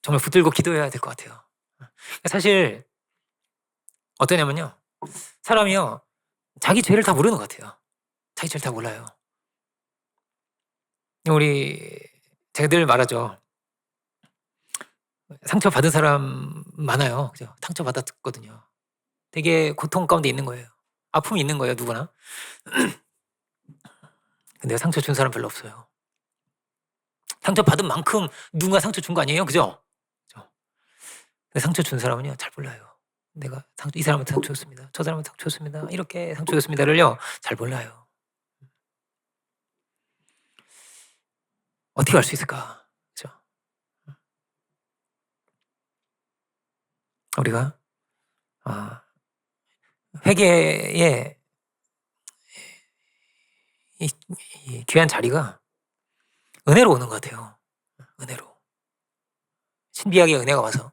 정말 붙들고 기도해야 될 것 같아요. 사실 어떠냐면요, 사람이요 자기 죄를 다 모르는 것 같아요. 자기 죄를 다 몰라요. 제가 늘 말하죠. 상처 받은 사람 많아요. 그죠? 상처 받았거든요. 되게 고통 가운데 있는 거예요. 아픔이 있는 거예요, 누구나. 근데 상처 준 사람 별로 없어요. 상처 받은 만큼 누군가 상처 준 거 아니에요? 그죠? 근데 상처 준 사람은요 잘 몰라요. 내가 이 사람한테 상처 줬습니다. 저 사람한테 상처 줬습니다. 이렇게 상처 줬습니다를요 잘 몰라요. 어떻게 알 수 있을까? 그죠? 우리가 회개의 이 귀한 자리가 은혜로 오는 것 같아요. 은혜로. 신비하게 은혜가 와서.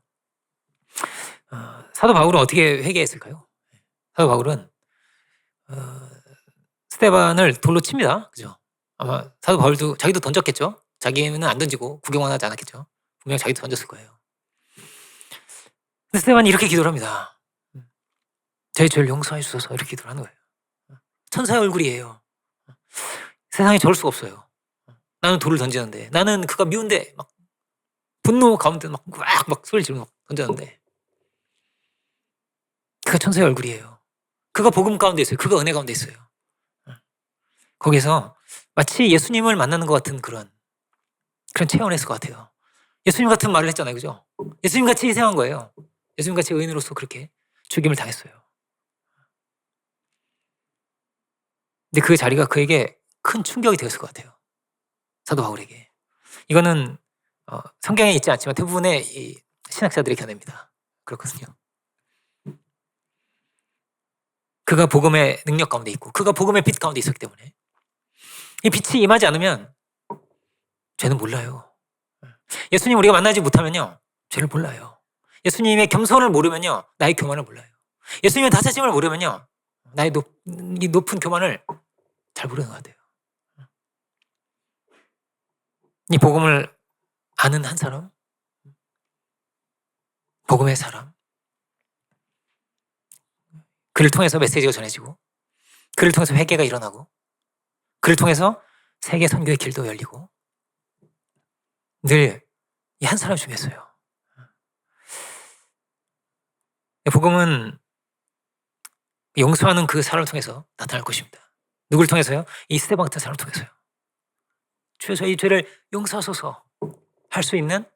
사도 바울은 어떻게 회개했을까요? 사도 바울은 스데반을 돌로 칩니다. 그죠? 아마 사도 바울도 자기도 던졌겠죠? 자기는 안 던지고 구경만 하지 않았겠죠? 분명 자기도 던졌을 거예요. 근데 스데반이 이렇게 기도를 합니다. 저희 죄를 용서해 주셔서, 이렇게 기도를 하는 거예요. 천사의 얼굴이에요. 세상에 저럴 수가 없어요. 나는 돌을 던지는데, 나는 그가 미운데 막 분노 가운데 막 소리 지르고 막 던졌는데, 그가 천사의 얼굴이에요. 그가 복음 가운데 있어요. 그가 은혜 가운데 있어요. 거기서 마치 예수님을 만나는 것 같은 그런 체험을 했을 것 같아요. 예수님 같은 말을 했잖아요. 그죠? 예수님 같이 희생한 거예요. 예수님같이 의인으로서 그렇게 죽임을 당했어요. 근데 그 자리가 그에게 큰 충격이 되었을 것 같아요. 사도 바울에게. 이거는 성경에 있지 않지만 대부분의 이 신학자들의 견해입니다. 그렇거든요. 그가 복음의 능력 가운데 있고 그가 복음의 빛 가운데 있었기 때문에 이 빛이 임하지 않으면 죄는 몰라요. 예수님 우리가 만나지 못하면요 죄를 몰라요. 예수님의 겸손을 모르면요 나의 교만을 몰라요. 예수님의 다스림을 모르면요 나의 이 높은 교만을 잘 모르는 것 같아요. 이 복음을 아는 한 사람, 복음의 사람, 그를 통해서 메시지가 전해지고 그를 통해서 회개가 일어나고 그를 통해서 세계 선교의 길도 열리고 늘 이 한 사람이 중요했어요. 복음은 용서하는 그 사람을 통해서 나타날 것입니다. 누굴 통해서요? 이 스테반 같은 사람을 통해서요. 주여 저희 죄를 용서하소서 할 수 있는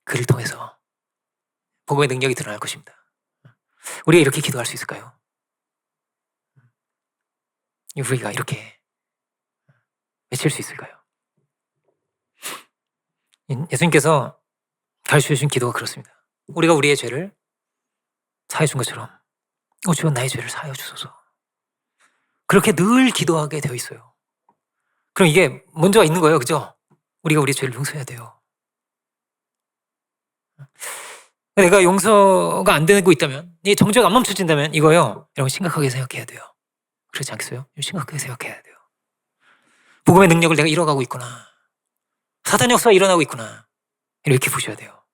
그를 통해서 복음의 능력이 드러날 것입니다. 우리가 이렇게 기도할 수 있을까요? 우리가 이렇게 외칠 수 있을까요? 예수님께서 가르쳐 주신 기도가 그렇습니다. 우리가 우리의 죄를 사해 준 것처럼 주여 나의 죄를 사하여 주소서. 그렇게 늘 기도하게 되어 있어요. 그럼 이게 먼저 있는 거예요. 그죠? 우리가 우리의 죄를 용서해야 돼요. 내가 용서가 안 되고 있다면, 이 정죄가 안 멈춰진다면 이거요. 여러분 심각하게 생각해야 돼요. 그렇지 않겠어요? 심각하게 생각해야 돼요. 복음의 능력을 내가 잃어가고 있구나. 사탄 역사가 일어나고 있구나. 이렇게 보셔야 돼요.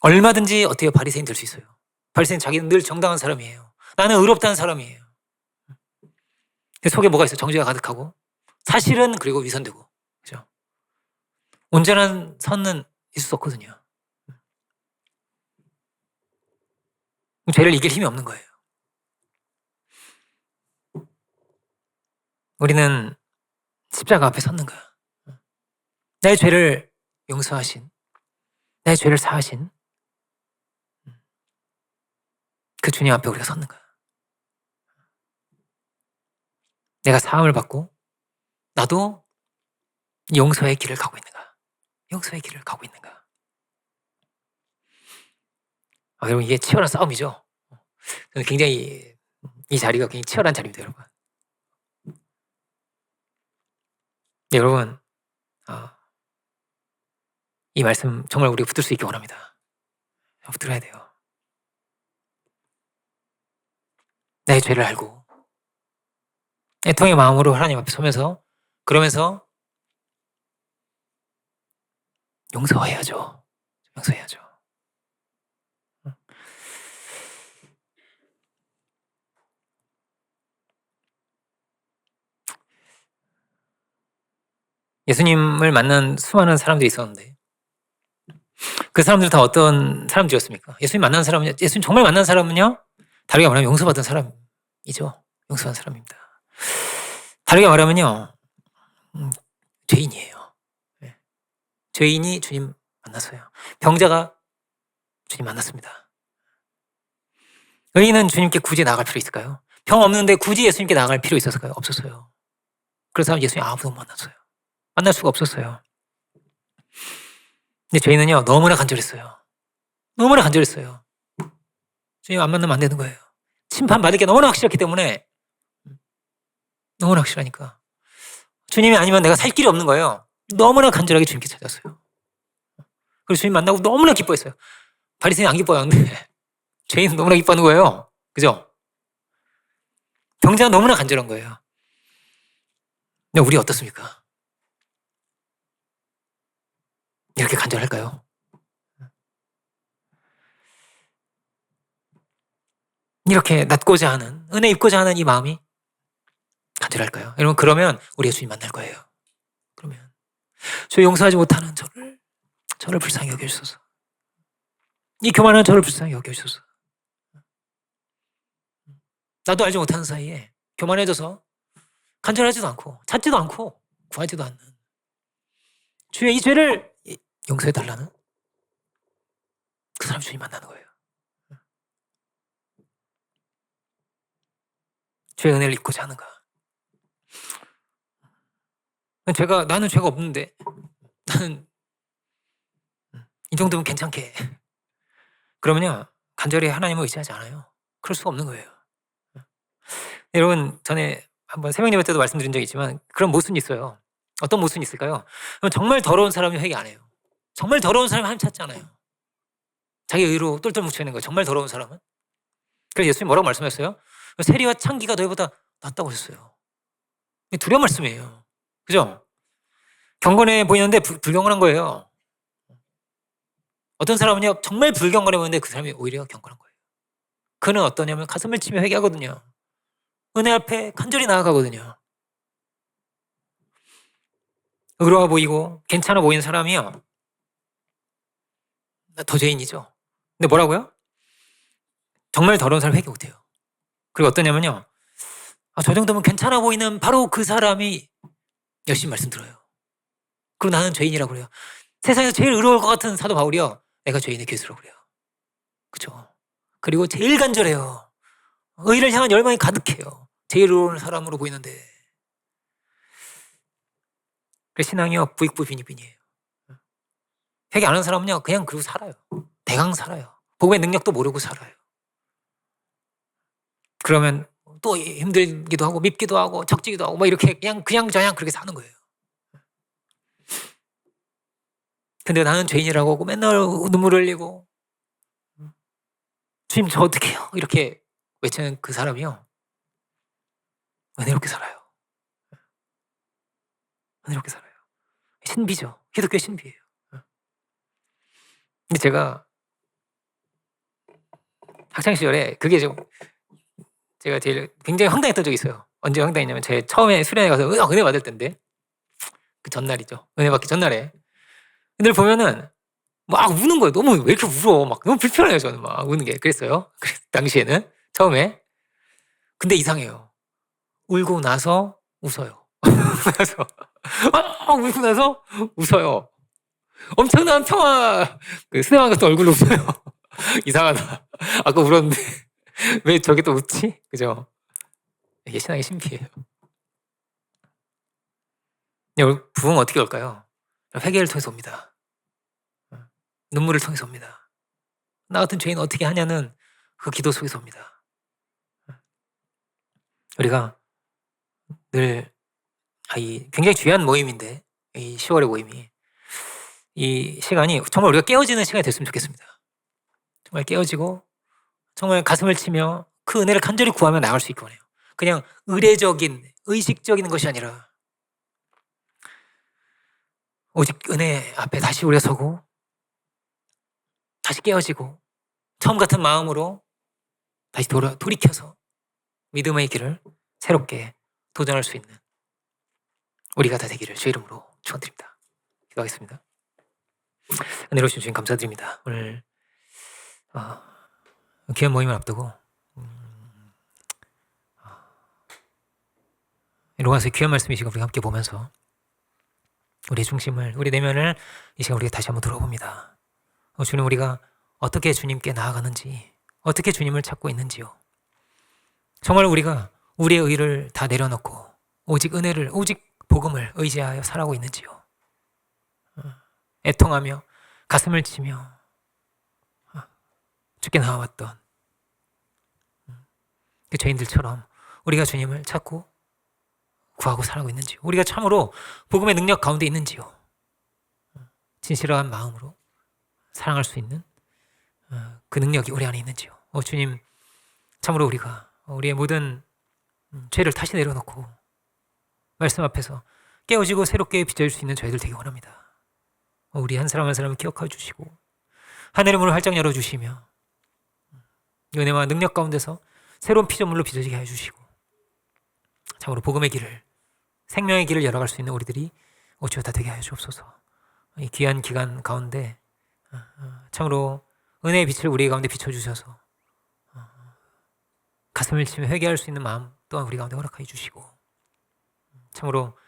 얼마든지 어때요? 바리새인 될 수 있어요. 바리새인 자기는 늘 정당한 사람이에요. 나는 의롭다는 사람이에요. 속에 뭐가 있어요? 정죄가 가득하고 사실은 그리고 위선되고 그죠? 온전한 선은 있을 수 없거든요. 죄를 이길 힘이 없는 거예요. 우리는 십자가 앞에 섰는가? 나의 죄를 용서하신, 나의 죄를 사하신 그 주님 앞에 우리가 섰는가? 내가 사함을 받고 나도 용서의 길을 가고 있는가? 용서의 길을 가고 있는가? 여러분 이게 치열한 싸움이죠. 저는 굉장히 이 자리가 굉장히 치열한 자리입니다, 여러분. 네, 여러분 이 말씀 정말 우리가 붙들 수 있기 원합니다. 붙들어야 돼요. 나의 죄를 알고 애통의 마음으로 하나님 앞에 서면서 그러면서 용서해야죠. 용서해야죠. 예수님을 만난 수많은 사람들이 있었는데 그 사람들 다 어떤 사람들이었습니까? 예수님 만난 사람은 예수님 정말 만난 사람은요 다르게 말하면 용서받은 사람이죠. 용서한 사람입니다. 다르게 말하면요 죄인이에요. 네. 죄인이 주님 만났어요. 병자가 주님 만났습니다. 의인은 주님께 굳이 나아갈 필요 있을까요? 병 없는데 굳이 예수님께 나아갈 필요 있었을까요? 없었어요. 그래서 예수님 아무도 못 만났어요. 만날 수가 없었어요. 근데 죄인은요 너무나 간절했어요. 너무나 간절했어요. 주님 안 만나면 안 되는 거예요. 심판받을 게 너무나 확실했기 때문에 너무나 확실하니까 주님이 아니면 내가 살 길이 없는 거예요. 너무나 간절하게 주님께 찾았어요. 그래서 주님 만나고 너무나 기뻐했어요. 바리새인이 안 기뻐요. 근데 죄인은 너무나 기뻐하는 거예요. 그죠? 병자가 너무나 간절한 거예요. 근데 우리 어떻습니까? 이렇게 간절할까요? 이렇게 낫고자 하는, 은혜 입고자 하는 이 마음이 간절할까요? 여러분 그러면 우리가 주님 만날 거예요. 그러면 저 용서하지 못하는 저를 불쌍히 여겨주소서. 이 교만한 저를 불쌍히 여겨주소서. 나도 알지 못하는 사이에 교만해져서 간절하지도 않고 찾지도 않고 구하지도 않는 주의 이 죄를 용서해달라는 그 사람 사람이 주님 만나는 거예요. 죄의 은혜를 입고자 하는가? 나는 죄가 없는데 나는 이 정도면 괜찮게. 그러면요 간절히 하나님을 의지하지 않아요. 그럴 수가 없는 거예요. 여러분 전에 한번 새벽 예배 때도 말씀드린 적이 있지만 그런 모순이 있어요. 어떤 모순이 있을까요? 정말 더러운 사람이 회개 안 해요. 정말 더러운 사람이 하나님 찾지 않아요. 자기 의로 똘똘 뭉쳐있는 거예요. 정말 더러운 사람은. 그래서 예수님 뭐라고 말씀하셨어요? 세리와 창기가 너희보다 낫다고 하셨어요. 두려운 말씀이에요. 그죠? 경건해 보이는데 불경건한 거예요. 어떤 사람은요 정말 불경건해 보이는데 그 사람이 오히려 경건한 거예요. 그는 어떠냐면 가슴을 치며 회개하거든요. 은혜 앞에 간절히 나아가거든요. 의로워 보이고 괜찮아 보이는 사람이요 더 죄인이죠. 근데 뭐라고요? 정말 더러운 사람 회개 못해요. 그리고 어떠냐면요 저 정도면 괜찮아 보이는 바로 그 사람이 열심히 말씀 들어요. 그리고 나는 죄인이라고 그래요. 세상에서 제일 의로울 것 같은 사도 바울이요 내가 죄인의 괴수라고 그래요. 그죠? 그리고 제일 간절해요. 의를 향한 열망이 가득해요. 제일 의로운 사람으로 보이는데. 그래서 신앙이요 부익부 빈익빈이에요. 회개 안 하는 사람은요 그냥 그러고 살아요. 대강 살아요. 복음의 능력도 모르고 살아요. 그러면 또 힘들기도 하고 밉기도 하고 적지기도 하고 막 이렇게 그냥 저냥 그렇게 사는 거예요. 근데 나는 죄인이라고 하고 맨날 눈물을 흘리고 주님 저 어떻게 해요? 이렇게 외치는 그 사람이요 은혜롭게 살아요. 은혜롭게 살아요. 신비죠. 기독교의 신비예요. 근데 제가 학창 시절에 그게 좀 제가 제일 굉장히 황당했던 적이 있어요. 언제 황당했냐면 제 처음에 수련회 가서 은혜 받을 때인데 그 전날이죠. 은혜 받기 전날에 늘 보면은 막 우는 거예요. 너무 왜 이렇게 울어? 막 너무 불편해요. 저는 막 우는 게 그랬어요. 당시에는 처음에. 근데 이상해요. 울고 나서 웃어요. 나서 울고 나서 웃어요. 엄청난 평화 그 스네만 같은 얼굴로 웃어요. 이상하다. 아까 울었는데 왜 저게 또 웃지? 그죠? 이게 신앙의 신비예요. 부흥 어떻게 올까요? 회개를 통해서 옵니다. 눈물을 통해서 옵니다. 나 같은 죄인 어떻게 하냐는 그 기도 속에서 옵니다. 우리가 늘 굉장히 귀한 모임인데 이 10월의 모임이 이 시간이 정말 우리가 깨어지는 시간이 됐으면 좋겠습니다. 정말 깨어지고 정말 가슴을 치며 그 은혜를 간절히 구하며 나갈 수 있고 해요. 그냥 의례적인 의식적인 것이 아니라 오직 은혜 앞에 다시 우리가 서고 다시 깨어지고 처음 같은 마음으로 다시 돌이켜서 믿음의 길을 새롭게 도전할 수 있는 우리가 다 되기를 주의 이름으로 축원드립니다. 기도하겠습니다. 은혜로우신 주님 감사드립니다. 오늘 귀한 모임을 앞두고 로마서의 귀한 말씀 이 시간 우리가 함께 보면서 우리의 중심을 우리 내면을 이 시간 우리가 다시 한번 돌아봅니다. 주님 우리가 어떻게 주님께 나아가는지 어떻게 주님을 찾고 있는지요. 정말 우리가 우리의 의를 다 내려놓고 오직 은혜를 오직 복음을 의지하여 살아가고 있는지요. 애통하며 가슴을 치며 주께 나와왔던 그 죄인들처럼 우리가 주님을 찾고 구하고 살아가고 있는지요. 우리가 참으로 복음의 능력 가운데 있는지요. 진실한 마음으로 사랑할 수 있는 그 능력이 우리 안에 있는지요. 주님 참으로 우리가 우리의 모든 죄를 다시 내려놓고 말씀 앞에서 깨어지고 새롭게 빚어질 수 있는 저희들 되기 원합니다. 우리 한 사람 한 사람을 기억해 주시고 하늘의 문을 활짝 열어주시며 은혜와 능력 가운데서 새로운 피조물로 빚어지게 해주시고 참으로 복음의 길을 생명의 길을 열어갈 수 있는 우리들이 주여 다 되게 하여 주옵소서. 이 귀한 기간 가운데 참으로 은혜의 빛을 우리 가운데 비춰주셔서 가슴을 치며 회개할 수 있는 마음 또한 우리 가운데 허락하여 주시고 참으로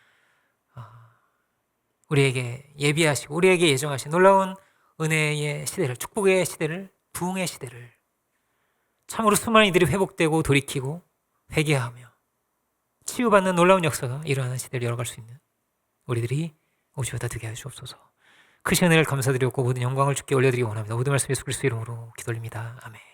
우리에게 예비하시고 우리에게 예정하신 놀라운 은혜의 시대를 축복의 시대를 부흥의 시대를 참으로 수많은 이들이 회복되고 돌이키고 회개하며 치유받는 놀라운 역사가 일어나는 시대를 열어갈 수 있는 우리들이 오시오다 되게 하여 주옵소서. 크신 은혜를 감사드렸고 모든 영광을 주께 올려드리기 원합니다. 모든 말씀 예수 그리스도 이름으로 기도드립니다. 아멘.